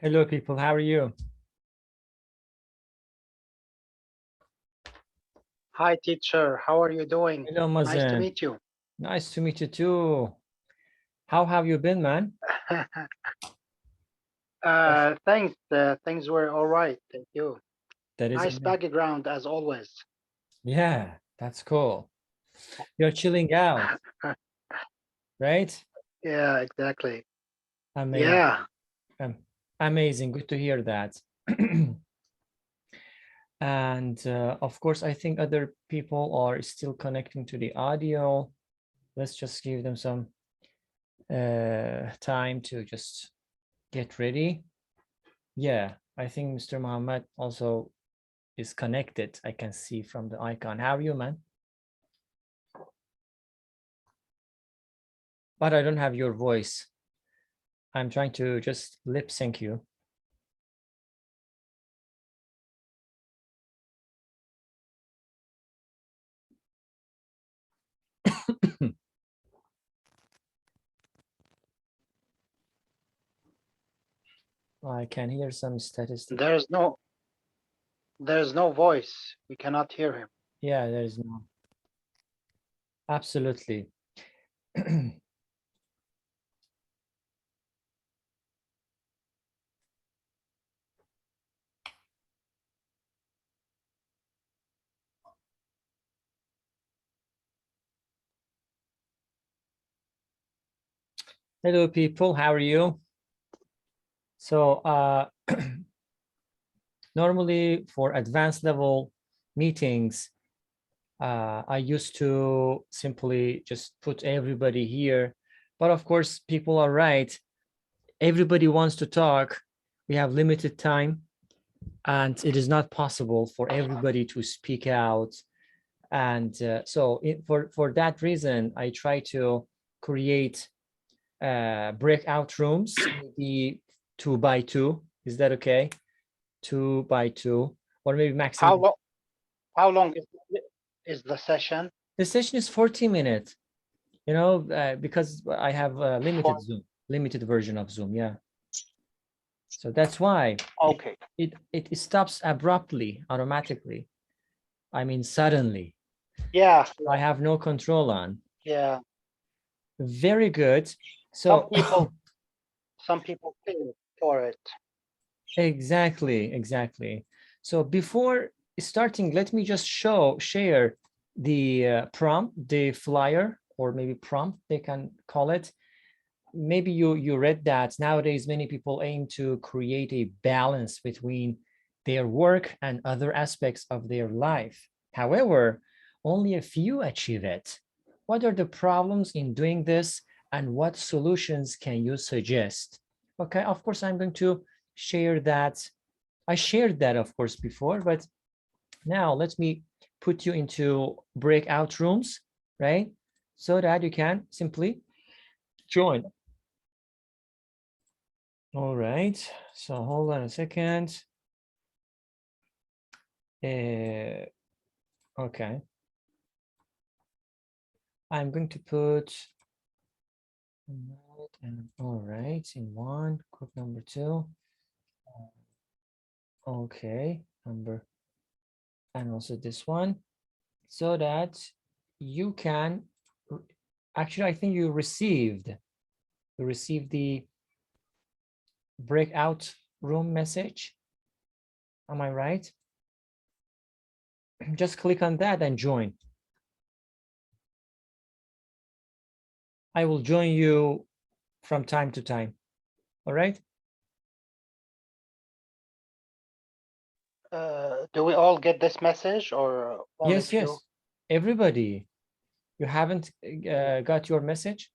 Hello, people. How are you? Hi, teacher. How are you doing? Hello, Nice to Meysam. meet you. Nice to meet you too. How have you been, man? Yes, Thanks. Things were all right. Thank you. that is Nice amazing. background as always. Yeah, that's cool. You're chilling out, right? Yeah, exactly. Amazing. Yeah. Um, Amazing. Good to hear that. And of course, I think other people are still connecting to the audio. Let's just give them some time to just get ready. Yeah, I think Mr. Muhammad also is connected. I can see from the icon. How are you, man? But I don't have your voice. I'm trying to just lip sync you. I can hear some statistics. There's no voice. We cannot hear him. Yeah, there is no. Absolutely. Hello, people. How are you? So normally for advanced level meetings, I used to simply just put everybody here. But of course, people are right. Everybody wants to talk. We have limited time, and it is not possible for everybody to speak out. And for that reason, I try to create breakout rooms, maybe 2 by 2. Is that okay? 2 by 2, or maybe How maximum. long? How long is the session? The session is 40 minutes. You know, because I have a For limited version of Zoom. Yeah. So that's why okay. it stops abruptly, automatically. I mean, suddenly. Yeah. I have no control on. Yeah. Very good. Some So people pay for it. exactly. So before starting, let me just share the prompt, the flyer, or maybe prompt they can call it. Maybe you read that nowadays many people aim to create a balance between their work and other aspects of their life. However, only a few achieve it. What are the problems in doing this, and what solutions can you suggest? Okay, of course, I'm going to share that. I shared that, of course, before, but now let me put you into breakout rooms, right? So that you can simply join. All right, so hold on a second. Okay. I'm going to put, all right, in one, group number 2. Okay, and also this one, so that you can, actually, I think you received the breakout room message. Am I right? Just click on that and join. I will join you from time to time. All right. Do we all get this message or only Yes, few? yes. Everybody. You haven't got your message?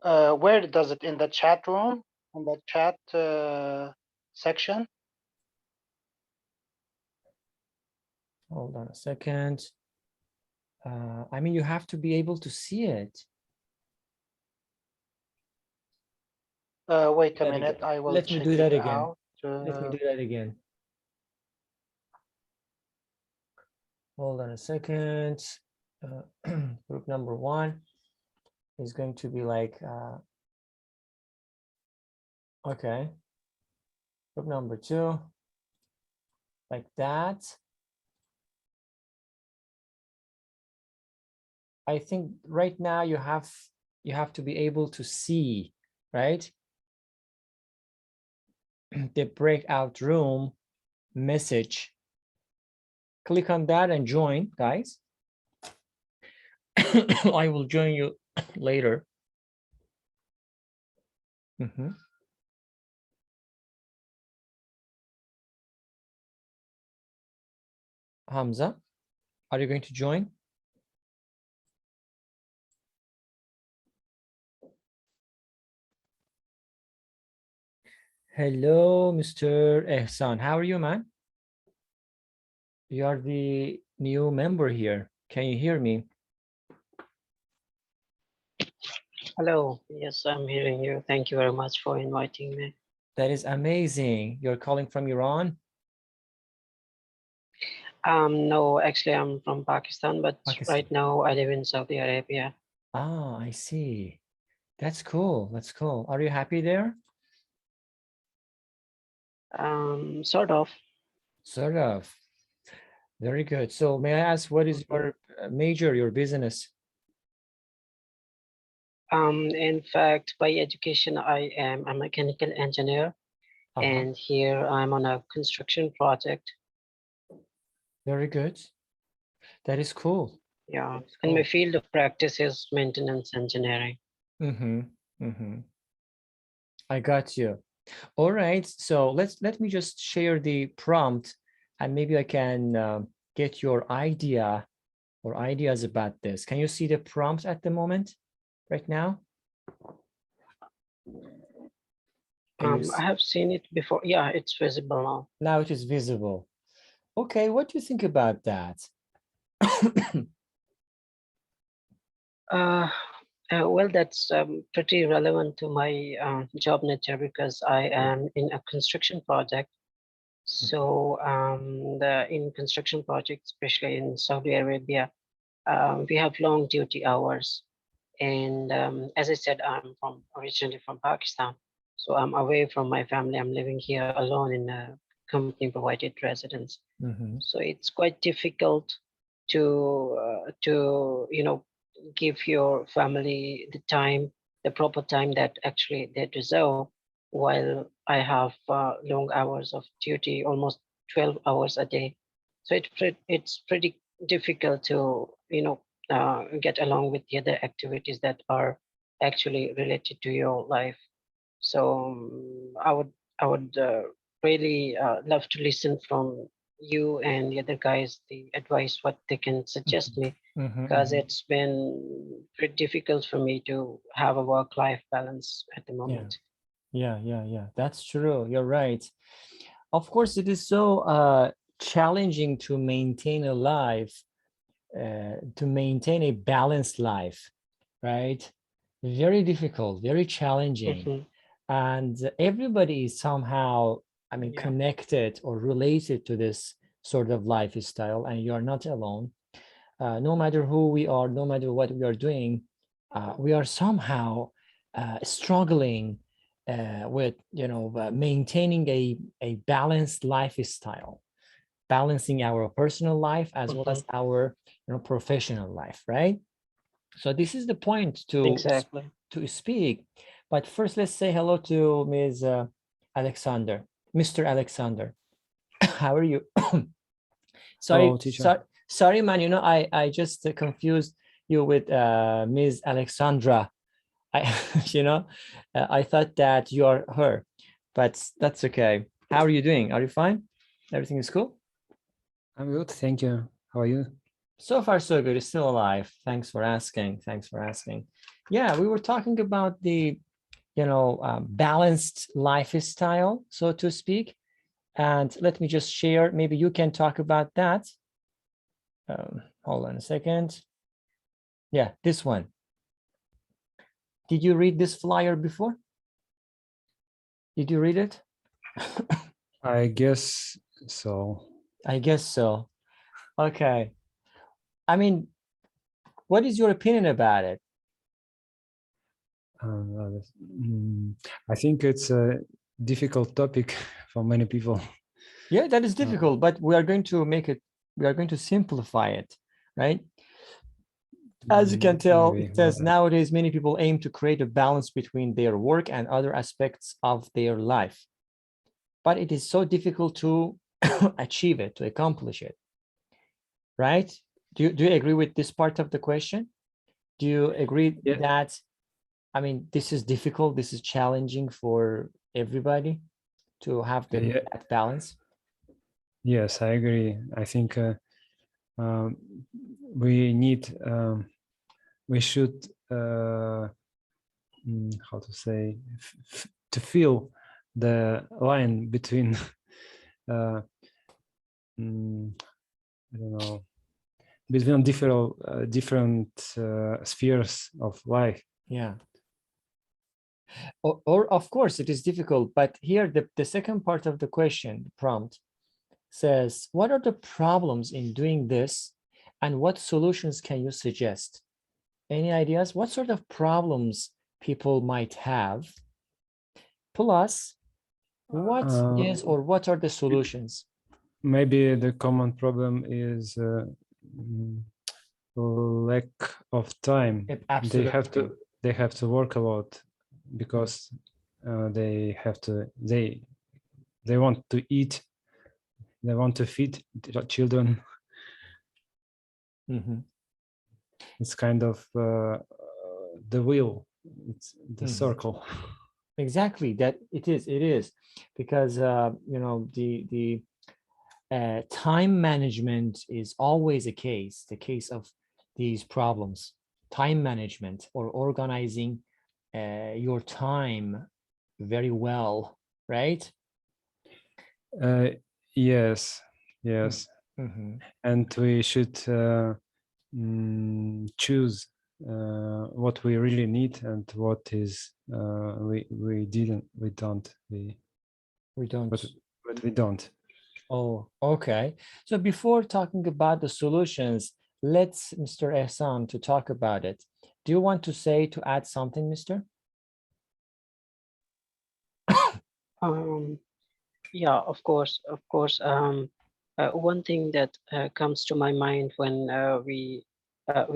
Where does it in the chat room? In the chat section? Hold on a second. I mean, you have to be able to see it. Wait a That again. minute, I will Let me check do it that again. out. Let me do that again. Hold on a second. Group number 1 is going to be like Okay. Group number 2, like that. I think right now you have to be able to see, right? The breakout room message. Click on that and join, guys. I will join you later. Hamza, are you going to join? Hello, Mr. Ehsan. How are you, man? You are the new member here. Can you hear me? Hello. Yes, I'm hearing you. Thank you very much for inviting me. That is amazing. You're calling from Iran? No, actually, I'm from Pakistan, but Pakistan. right now I live in Saudi Arabia. Ah, I see. That's cool. That's cool. Are you happy there? Sort of. Sort of. Very good. So may I ask, what is your major, your business? In fact, by education, I am a mechanical engineer, and here I'm on a construction project. Very good. That is cool. Yeah, and my field of practice is maintenance engineering. I got you. All right. So let me just share the prompt, and maybe I can get your idea or ideas about this. Can you see the prompt at the moment, right now? I have seen it before. Yeah, it's visible now. Now it is visible. Okay, what do you think about that? Well, that's pretty relevant to my job nature because I am in a construction project. So in construction projects, especially in Saudi Arabia, we have long duty hours. And as I said, I'm originally from Pakistan. So I'm away from my family. I'm living here alone in a company provided residence. So it's quite difficult to give your family the proper time that actually they deserve, while I have long hours of duty, almost 12 hours a day. So it's pretty difficult to get along with the other activities that are actually related to your life. So I would really love to listen from you and the other guys the advice what they can suggest me, because it's been pretty difficult for me to have a work-life balance at the moment. Yeah. That's true. You're right. Of course, it is so challenging to maintain a life, to maintain a balanced life, right? Very difficult, very challenging. And everybody is somehow, I mean, connected or related to this sort of lifestyle, and you're not alone. No matter who we are, no matter what we are doing, we are somehow struggling with, maintaining a balanced lifestyle, balancing our personal life as well as our, professional life, right? So this is the point to speak. But first, let's say hello to Ms. Alexander, Mr. Alexander. How are you? Sorry, sorry, man. I just confused you with Ms. Alexandra. I, I thought that you are her, but that's okay. How are you doing? Are you fine? Everything is cool? I'm good, thank you. How are you? So far, so good. It's still alive. Thanks for asking. Thanks for asking. Yeah, we were talking about the, balanced lifestyle, so to speak. And let me just share. Maybe you can talk about that. Hold on a second. Yeah, this one. Did you read this flyer before? Did you read it? I guess so. I guess so. Okay. I mean, what is your opinion about it? I think it's a difficult topic for many people. Yeah, that is difficult, but we are going to make it, we are going to simplify it, right? As you can tell, Maybe, it says but, nowadays many people aim to create a balance between their work and other aspects of their life. But it is so difficult to achieve it, to accomplish it, right? Do you agree with this part of the question? Do you agree Yeah. that, I mean, this is difficult, this is challenging for everybody to have Yeah. that balance? Yes, I agree. I think um, we need, we should, how to say, to feel the line between, I don't know, between different spheres of life. Yeah. Or of course it is difficult, but here the second part of the question, the prompt, says, what are the problems in doing this and what solutions can you suggest? Any ideas? What sort of problems people might have? Plus, what is or what are the solutions? Maybe the common problem is lack of time. Absolutely. They have to work a lot because they have to they want to eat, they want to feed the children. Mhm. It's kind of the wheel, it's the Mhm. circle. Exactly, that it is because you know, the time management is always the case of these problems. Time management or organizing your time very well, right? Yes, yes. Mhm. And we should choose what we really need and what is we don't We don't. but we don't. Oh, okay. So before talking about the solutions, let's Mr. Ehsan to talk about it. Do you want to say, to add something, Mr.? Um, yeah, of course, of course. One thing that comes to my mind when we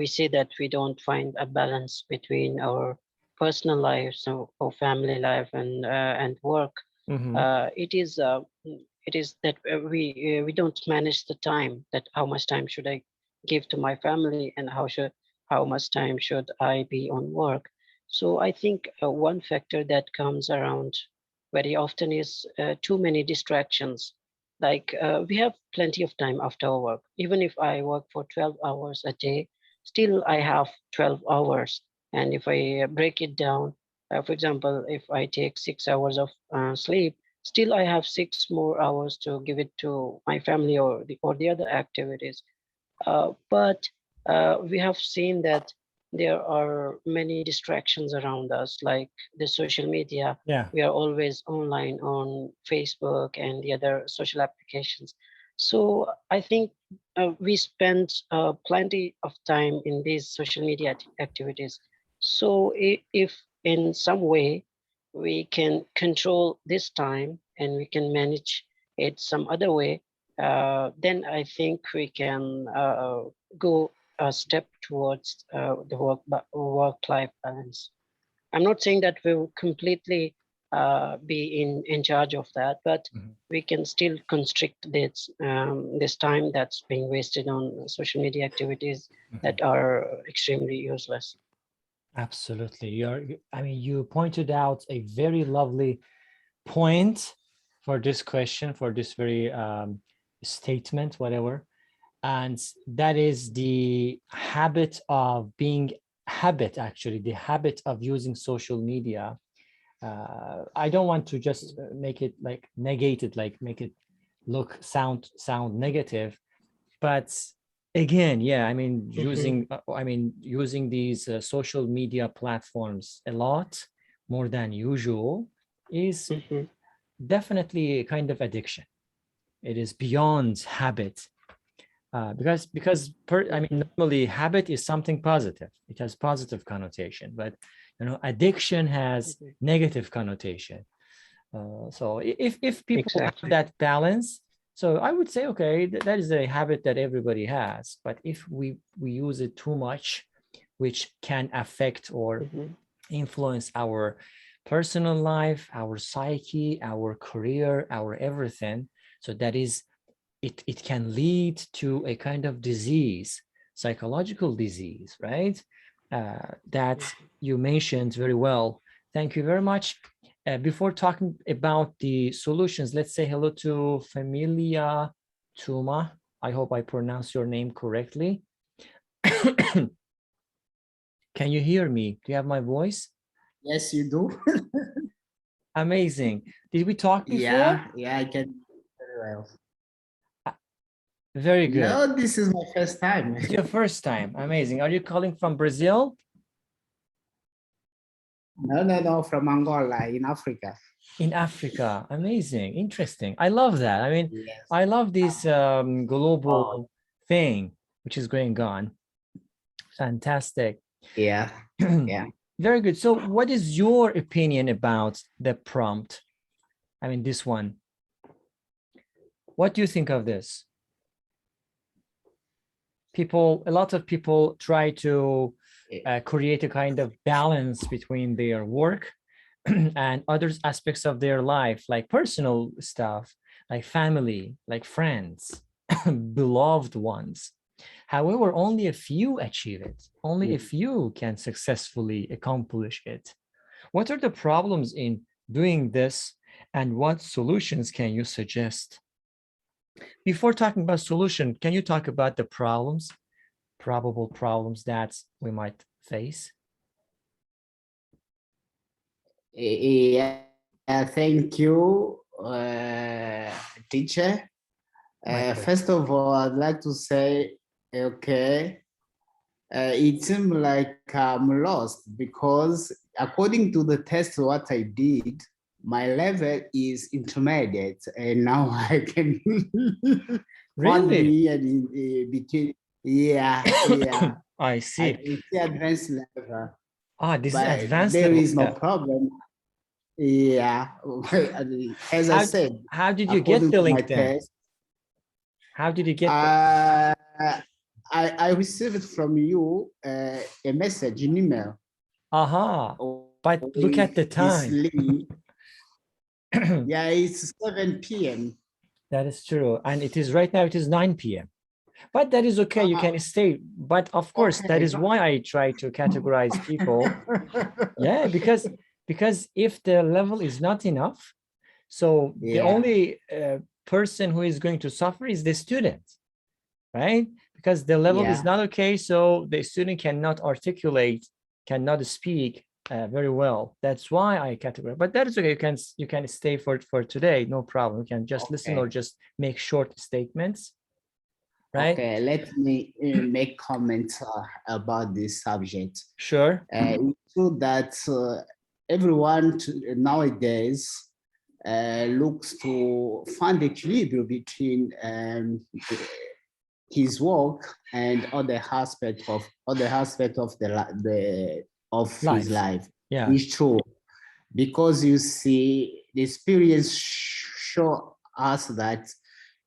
say that we don't find a balance between our personal lives or family life and work, Mhm. it is that we don't manage the time. That how much time should I give to my family and how much time should I be on work? So I think one factor that comes around very often is too many distractions. Like we have plenty of time after our work. Even if I work for 12 hours a day, still I have 12 hours. And if I break it down, for example, if I take 6 hours of sleep, still I have 6 more hours to give it to my family or the other activities. But we have seen that there are many distractions around us, like the social media. Yeah. We are always online on Facebook and the other social applications. So I think we spend plenty of time in these social media activities. So if in some way we can control this time and we can manage it some other way, then I think we can go a step towards the work-life balance. I'm not saying that we will completely be in charge of that, but Mhm. we can still constrict this time that's being wasted on social media activities that are extremely useless. Absolutely. I mean, you pointed out a very lovely point for this question, for this very statement, whatever. And that is the actually, the habit of using social media. I don't want to just make it like negate it, like make it sound negative, but again, yeah, I mean, Mhm, using these social media platforms a lot more than usual is mhm, definitely a kind of addiction. It is beyond habit, because I mean, mhm, normally habit is something positive. It has positive connotation, but addiction has Mhm. negative connotation. So if people Exactly. have that balance, so I would say, okay, that is a habit that everybody has. But if we use it too much, which can affect or Mhm. influence our personal life, our psyche, our career, our everything, so that is, it can lead to a kind of disease, psychological disease, right? That you mentioned very well. Thank you very much. Before talking about the solutions, let's say hello to Familia Tuma. I hope I pronounced your name correctly. Can you hear me? Do you have my voice? Yes, you do. Amazing. Did we talk before? Yeah, I can very well. Very good. No, this is my first time. It's your first time. Amazing. Are you calling from Brazil? No, from Angola in Africa. In Africa. Amazing. Interesting. I love that. I mean, Yes. I love this global thing which is going on. Fantastic. Yeah, yeah. Very good. So what is your opinion about the prompt? I mean, this one. What do you think of this? A lot of people try to create a kind of balance between their work and other aspects of their life, like personal stuff, like family, like friends, beloved ones. However, only a few achieve it. Only a few can successfully accomplish it. What are the problems in doing this, and what solutions can you suggest? Before talking about solution, can you talk about the problems, probable problems that we might face? Yeah, thank you, teacher. My pleasure. First of all, I'd like to say, okay, it seems like I'm lost because according to the test, what I did, my level is intermediate, and now I can find Really? me in between. Yeah, yeah. I I see. can see advanced level, This is but advanced there level. is no Yeah. problem. Yeah, as I said, How did you get according the to my link then? test, How did you get I received from you a message, an email. Aha. But look at the This time. link, yeah, it's 7 p.m. That is true. And it is right now, it is 9 p.m. But that is okay. You can stay. But of course, that Okay. is why I try to categorize people. Yeah, because if the level is not enough, so the Yeah. only person who is going to suffer is the student, right? Because the level is Yeah. not okay, so the student cannot articulate, cannot speak very well. That's why I categorize. But that is okay. You can stay for today, no problem. You can just listen Okay. or just make short statements, right? Okay, let me make comments about this subject. Sure. It's true that everyone nowadays looks to find equilibrium between his work and other aspect of his Life. life. Yeah. It's true, because you see the experience show us that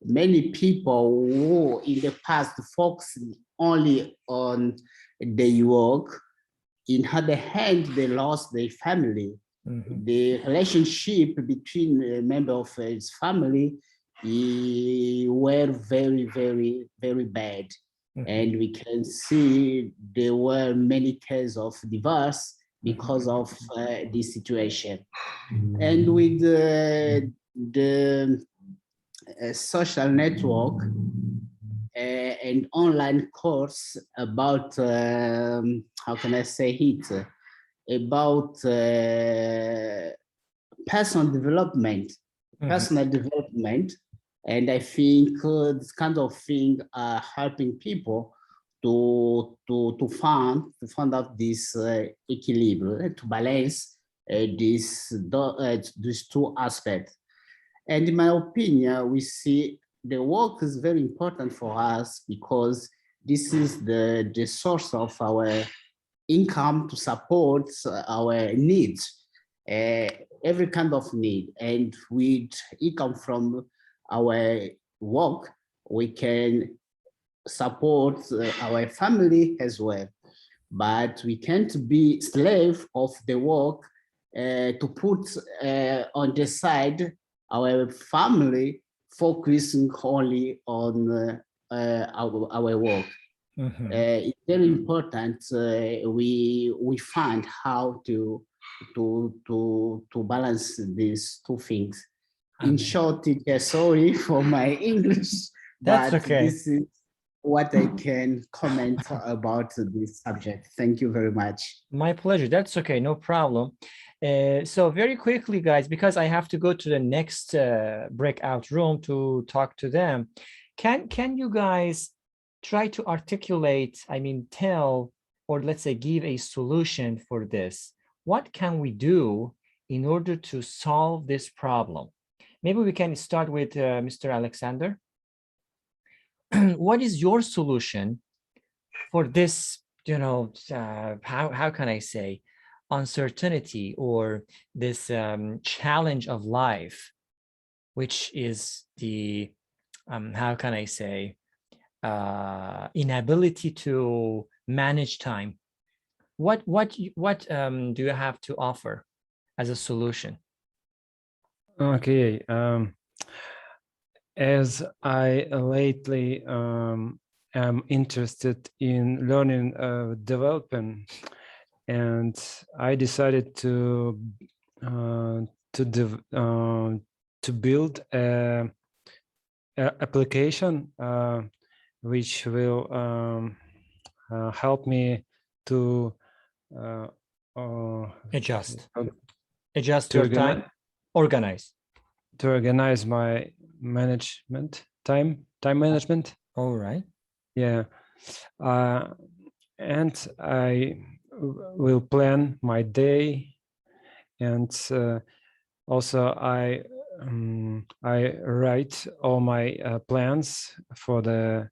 many people who in the past focused only on their work, in other hand they lost their family. Mhm. The relationship between a member of his family were very, very, very bad. Mhm. And we can see there were many cases of divorce because of this situation. And with the social network, an online course about, how can I say it, about personal development, and I think this kind of thing are helping people to find out this equilibrium, to balance these two aspects. And in my opinion, we see the work is very important for us because this is the source of our income to support our needs, every kind of need. And with income from our work, we can support our family as well. But we can't be slave of the work to put on the side our family, focusing only on our work. It's very important we find how to balance these two things. In short, teacher, sorry for my English, That's but okay. this is what I can comment about this subject. Thank you very much. My pleasure. That's okay. No problem. So very quickly, guys, because I have to go to the next breakout room to talk to them. Can you guys try to articulate, I mean, tell, or let's say give a solution for this? What can we do in order to solve this problem? Maybe we can start with Mr. Alexander. What is your solution for this, you know, how can I say, uncertainty or this challenge of life, which is the, how can I say, inability to manage time? What do you have to offer as a solution? Okay. As I lately am interested in learning development, and I decided to build a application which will help me to Adjust to your time, organize my management, time management. All right. Yeah. And I will plan my day, and also I write all my plans for the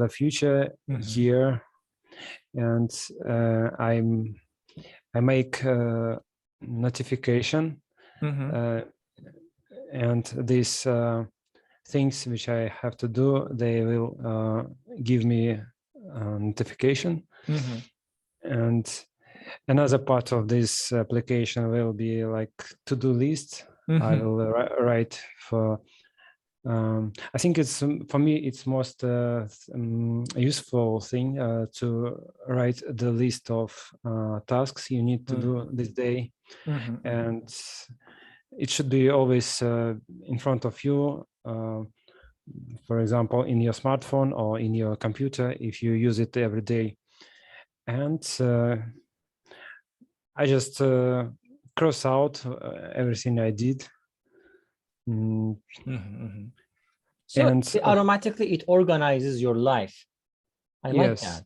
future year, and I make notification, and these things which I have to do, they will give me notification. And another part of this application will be like to-do list. I will write for I think it's for me it's most useful thing to write the list of tasks you need to do this day, and it should be always in front of you, for example in your smartphone or in your computer if you use it every day. And I just cross out everything I did. So and automatically it organizes your life. I like that.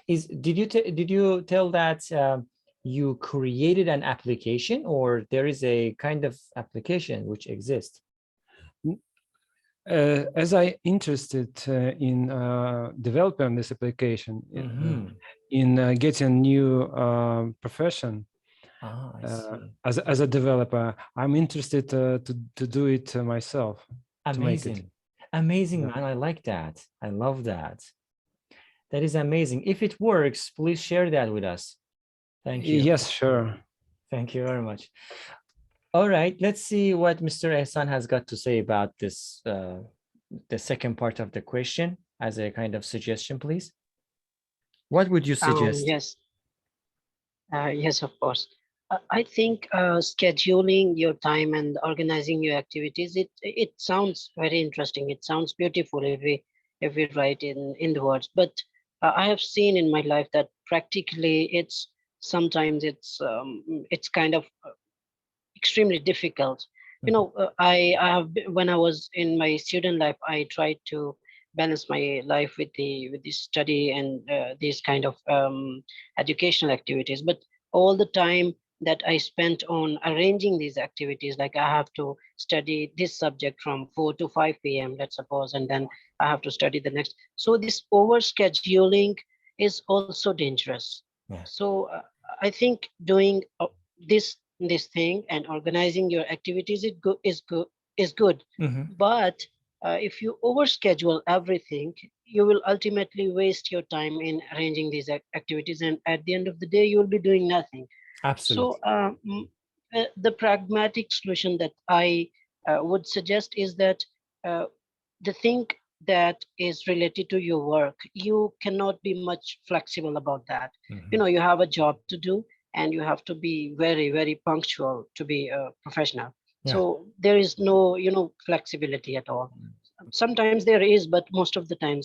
Did you tell that you created an application, or there is a kind of application which exists? As I interested in developing this application, in getting new profession, as a developer, I'm interested to do it myself. Amazing. Amazing, man. I like that. I love that. That is amazing. If it works, please share that with us. Thank you. Yes, sure. Thank you very much. All right, let's see what Mr. Ehsan has got to say about this, the second part of the question, as a kind of suggestion, please. What would you suggest? Yes. Yes, of course. I think scheduling your time and organizing your activities, it sounds very interesting. It sounds beautiful if we write in the words. But I have seen in my life that practically sometimes it's kind of extremely difficult. You know, I have, when I was in my student life, I tried to balance my life with the study and these kind of educational activities. But all the time that I spent on arranging these activities, like I have to study this subject from 4 to 5 p.m., let's suppose, and then I have to study the next. So this over scheduling, is also dangerous. Yeah. So I think doing this thing and organizing your activities is good. Mhm. But if you overschedule everything, you will ultimately waste your time in arranging these activities, and at the end of the day, you will be doing nothing. So Absolutely. the pragmatic solution that I would suggest is that uh, the thing that is related to your work, you cannot be much flexible about that. You Mhm. know, you have a job to do and you have to be very, very punctual to be a professional. Yeah. So there is no, flexibility at all. Sometimes there is, but most of the times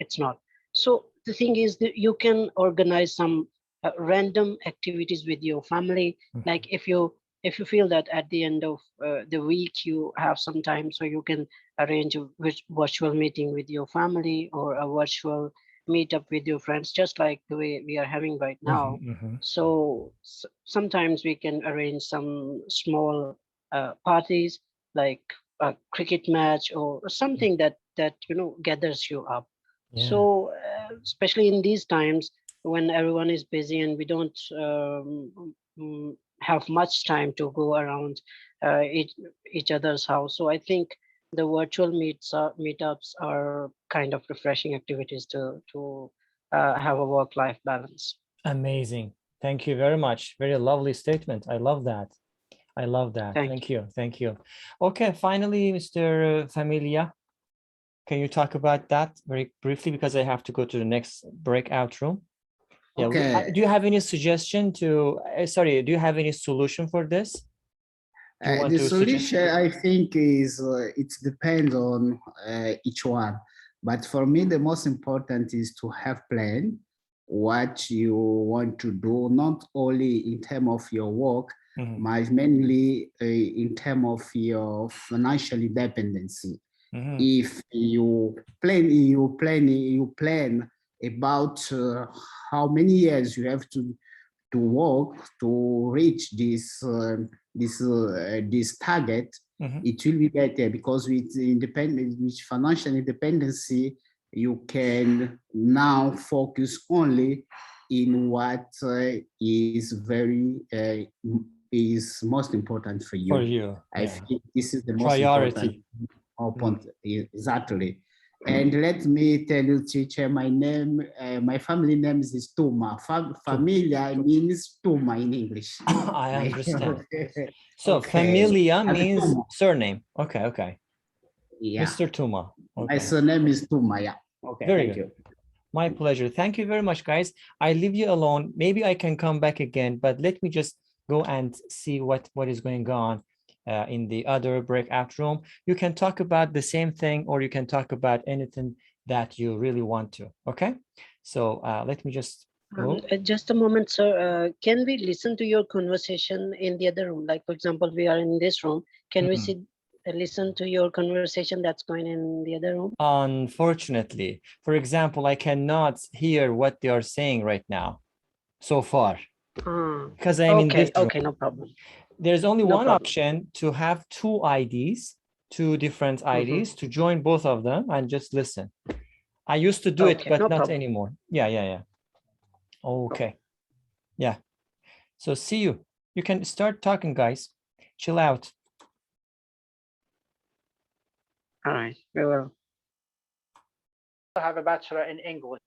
it's not. So the thing is that you can organize some random activities with your family. Mhm. Like if you feel that at the end of the week you have some time, so you can arrange a virtual meeting with your family or a virtual meetup with your friends, just like the way we are having right Mhm. now. Mhm. So sometimes we can arrange some small parties, like a cricket match or something that gathers you up. Yeah. So especially in these times when everyone is busy and we don't have much time to go around each other's house. So I think the virtual meetups are kind of refreshing activities to have a work-life balance. Amazing. Thank you very much. Very lovely statement. I love that. I love that. Thank Thank you. Thank you. Okay, finally, Mr. Familia, can you talk about that very briefly because I have to go to the next breakout room? Yeah. Okay. Do you have any suggestion to, sorry, do you have any solution for this? Do you want The to suggest? solution, I think, is it depends on each one. But for me, the most important is to have plan what you want to do, not only in terms of your work, Mhm. but mainly in terms of your financial independency. Mhm. If you plan about how many years you have to work to reach this target, Mhm. it will be better because with financial independency, you can now focus only in what is most important for For you. you, I yeah. think this is the most important Priority. point. Exactly. And let me tell you, teacher, my family name is Tuma. Familia means Tuma in English. I understand. So Okay. familia As a means Tuma. surname. Okay, okay. Yeah. Mr. Tuma. My Okay, surname is Tuma. Yeah. Okay. very Thank good. you. My pleasure. Thank you very much, guys. I leave you alone. Maybe I can come back again, but let me just go and see what is going on in the other breakout room. You can talk about the same thing, or you can talk about anything that you really want to. Okay. So let me just move. Just a moment, sir. Can we listen to your conversation in the other room? Like, for example, we are in this room. Can we Mhm. listen to your conversation that's going in the other room? Unfortunately, for example, I cannot hear what they are saying right now so far Ah, because I'm in this okay, room. okay, no problem. There's only No one problem. option to have two IDs, two different Mhm. IDs, to join both of them and just listen. I used to do it, Okay, but no not problem. anymore. Yeah. Okay. Yeah. So see you. You can start talking, guys. Chill out. All right, we will. I have a bachelor in English.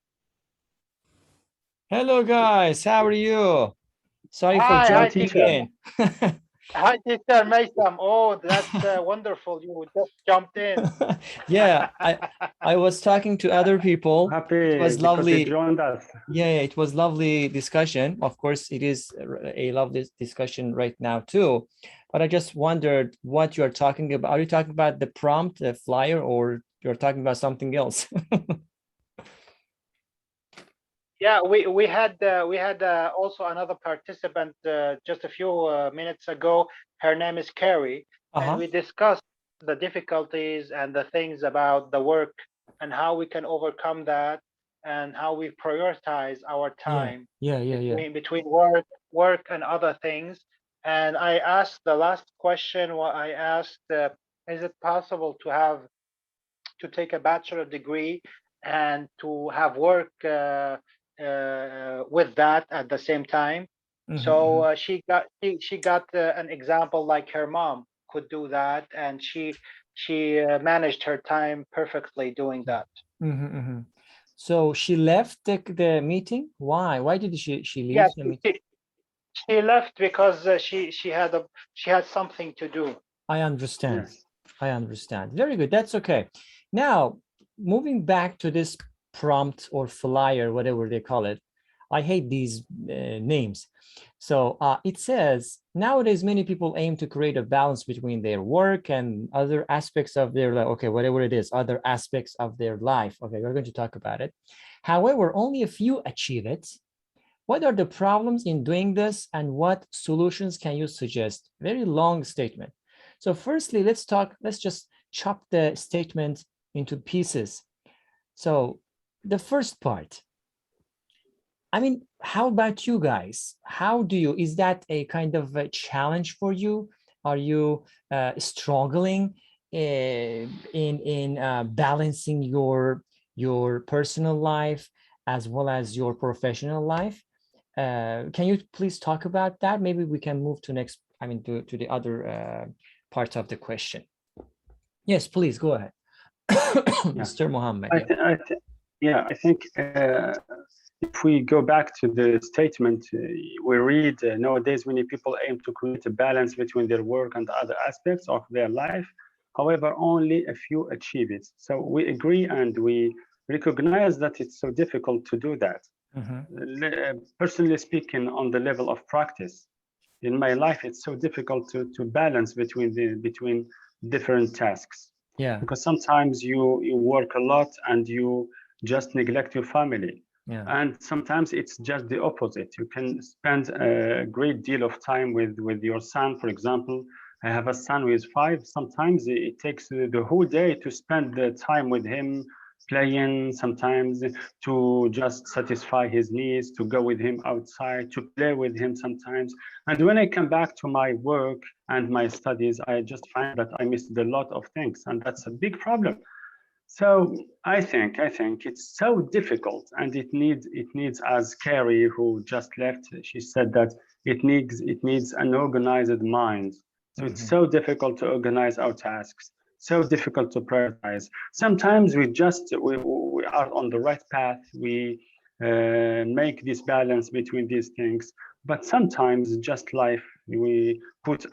Hello, guys. How are you? Sorry for Hi, jumping teacher. in. Hi, teacher Meysam. Oh, that's wonderful. You just jumped in. Yeah, I was talking to other people. It Happy was because you lovely. joined us. Yeah, it was lovely discussion. Of course, it is a lovely discussion right now too. But I just wondered what you're talking about. Are you talking about the prompt, the flyer, or you're talking about something else? Yeah, we had also another participant just a few minutes ago. Her name is Carrie, and Uh-huh. we discussed the difficulties and the things about the work and how we can overcome that and how we prioritize our Yeah. time Yeah. between work and other things. And I asked the last question. What I asked, is it possible to take a bachelor degree and to have work with that at the same time. So she got an example like her mom could do that, and she managed her time perfectly doing that. So she left the meeting. Why did she leave Yes, the meeting? she left because she had something to do. I understand. Yes. I understand. Very good. That's okay. Now, moving back to this prompt or flyer, whatever they call it. I hate these names. So it says, nowadays, many people aim to create a balance between their work and other aspects of their life. Okay, whatever it is, other aspects of their life. Okay, we're going to talk about it. However, only a few achieve it. What are the problems in doing this, and what solutions can you suggest? Very long statement. So firstly, let's just chop the statement into pieces. So the first part, I mean, how about you guys? Is that a kind of a challenge for you? Are you struggling in balancing your personal life as well as your professional life? Can you please talk about that? Maybe we can move to to the other part of the question. Yes, please go ahead. Mr. Mohammed. I think if we go back to the statement, we read nowadays many people aim to create a balance between their work and other aspects of their life. However, only a few achieve it. So we agree and we recognize that it's so difficult to do that. Personally speaking, on the level of practice, in my life, it's so difficult to balance between different tasks. Yeah. Because sometimes you work a lot and you just neglect your family. Yeah. And sometimes it's just the opposite. You can spend a great deal of time with your son, for example. I have a son who is 5. Sometimes it takes the whole day to spend the time with him, playing, sometimes to just satisfy his needs, to go with him outside, to play with him sometimes. And when I come back to my work and my studies, I just find that I missed a lot of things, and that's a big problem. So I think it's so difficult, and it needs, as Carrie, who just left, she said that it needs an organized mind. So it's so difficult to organize our tasks, so difficult to prioritize. Sometimes we are on the right path. We make this balance between these things, but sometimes just life puts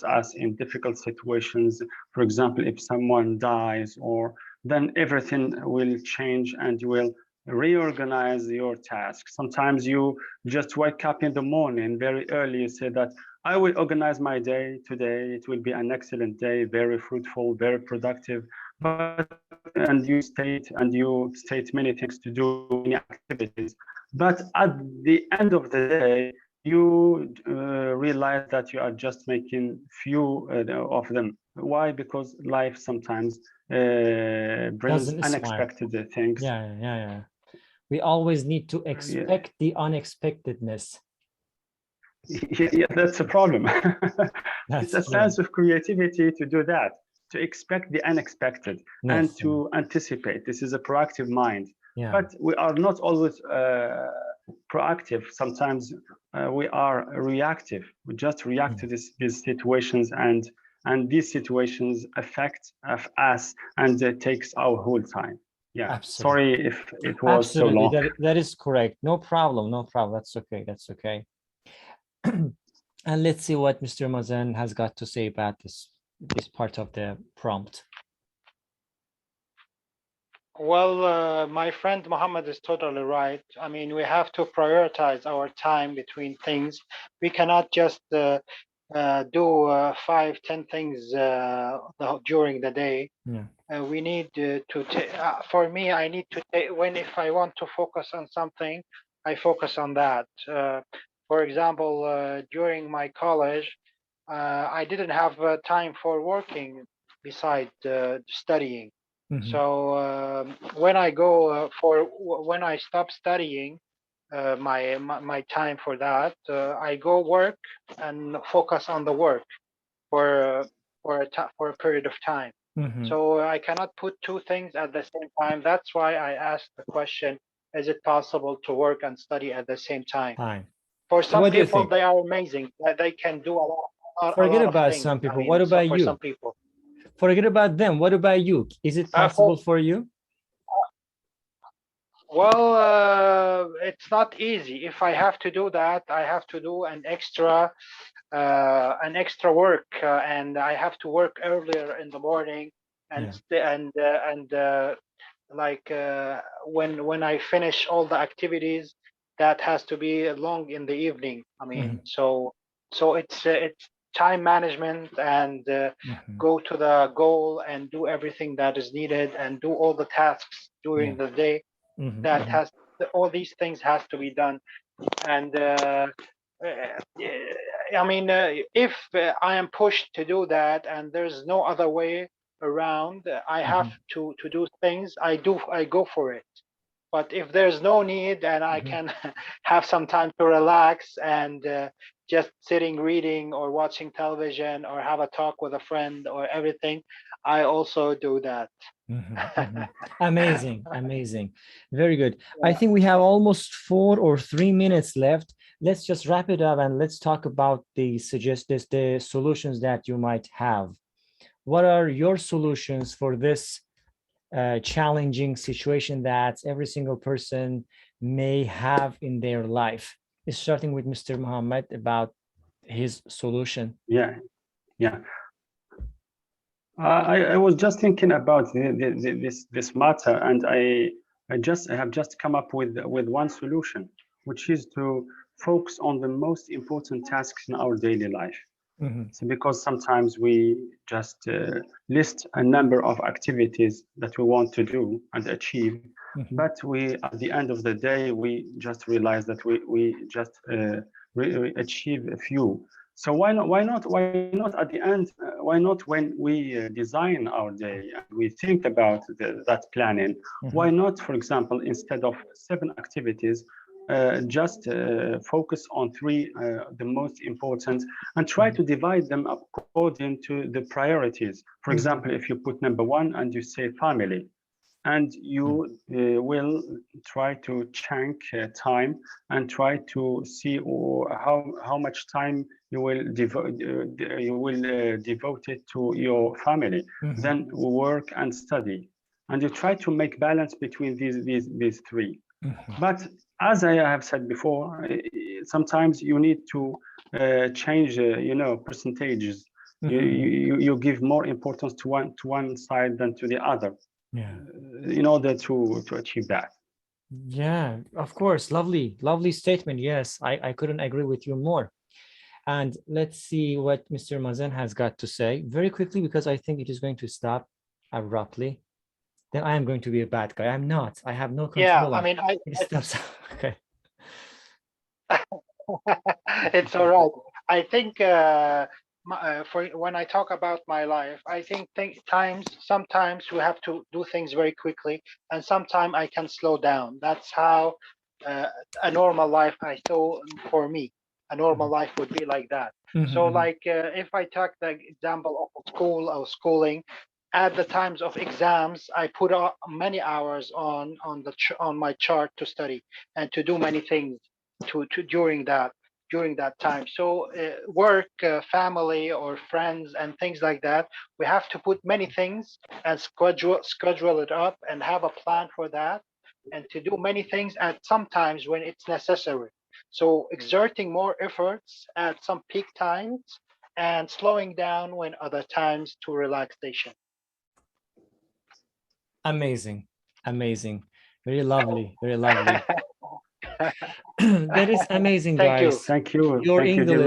us in difficult situations. For example, if someone dies, or then everything will change and you will reorganize your tasks. Sometimes you just wake up in the morning very early, you say that I will organize my day today. It will be an excellent day, very fruitful, very productive. And you state many things to do, many activities. But at the end of the day, you realize that you are just making few of them. Why? Because life sometimes brings unexpected things. Yeah. We always need to expect the unexpectedness. Yeah, that's a problem. It's a sense of creativity to do that, to expect the unexpected and to anticipate. This is a proactive mind. Yeah. But we are not always proactive. Sometimes we are reactive. We just react to these situations, and these situations affect us, and it takes our whole time. Yeah. Absolutely. Sorry if it was so long. That is correct. No problem. That's okay. And let's see what Mr. Mazen has got to say about this part of the prompt. Well, my friend Mohammed is totally right. I mean, we have to prioritize our time between things. We cannot just do 5-10 things during the day. Yeah. We need to take, for me, I need to take, if I want to focus on something, I focus on that. For example, during my college, I didn't have time for working beside studying. So when I stop studying, my time for that, I go work and focus on the work for a period of time. So I cannot put two things at the same time. That's why I asked the question, is it possible to work and study at the same time? Fine. For some what do you people, think? they are amazing. They can do a lot Forget of about things. some I people. mean, What about for you? some people. Forget about them. What about you? Is it possible for you? Well, it's not easy. If I have to do that, I have to do an extra work, and I have to work earlier in the morning, and like when I finish all the activities, that has to be long in the evening. I mean, so it's time management, and go to the goal and do everything that is needed and do all the tasks during the day. That has all these things has to be done, and I mean, if I am pushed to do that and there's no other way around, I have to do things. I go for it. But if there's no need and I can have some time to relax and just sitting reading or watching television or have a talk with a friend or everything, I also do that. Amazing, amazing. Very good. I think we have almost 4 or 3 minutes left. Let's just wrap it up and let's talk about the solutions that you might have. What are your solutions for this challenging situation that every single person may have in their life? Starting with Mr. Muhammad about his solution. Yeah. I was just thinking about this matter, and I have just come up with one solution, which is to focus on the most important tasks in our daily life. So because sometimes we just list a number of activities that we want to do and achieve, but at the end of the day, we just realize that we just achieve a few. So why not at the end? Why not when we design our day and we think about that planning? Why not, for example, instead of 7 activities, just focus on 3, the most important, and try to divide them according to the priorities. For example, if you put number 1 and you say family, and you will try to chunk time and try to see how much time you will devote it to your family, then work and study, and you try to make balance between these 3. But as I have said before, sometimes you need to change, percentages. You give more importance to one side than to the other. In order to achieve that. Yeah, of course. Lovely statement. Yes, I couldn't agree with you more. And let's see what Mr. Mazen has got to say very quickly, because I think it is going to stop abruptly. Then I am going to be a bad guy. I'm not. I have no control. Yeah, I mean, it stops. Okay. It's all right. I think for when I talk about my life, I think sometimes we have to do things very quickly, and sometimes I can slow down. That's how a normal life, I thought, for me, a normal life would be like that. So like if I take the example of school or schooling, at the times of exams, I put many hours on my chart to study and to do many things during that time. So work, family or friends and things like that, we have to put many things and schedule it up and have a plan for that, and to do many things at sometimes when it's necessary. So exerting more efforts at some peak times and slowing down when other times to relaxation. Amazing. Very lovely. That is amazing, guys. Thank you. Your Thank you, English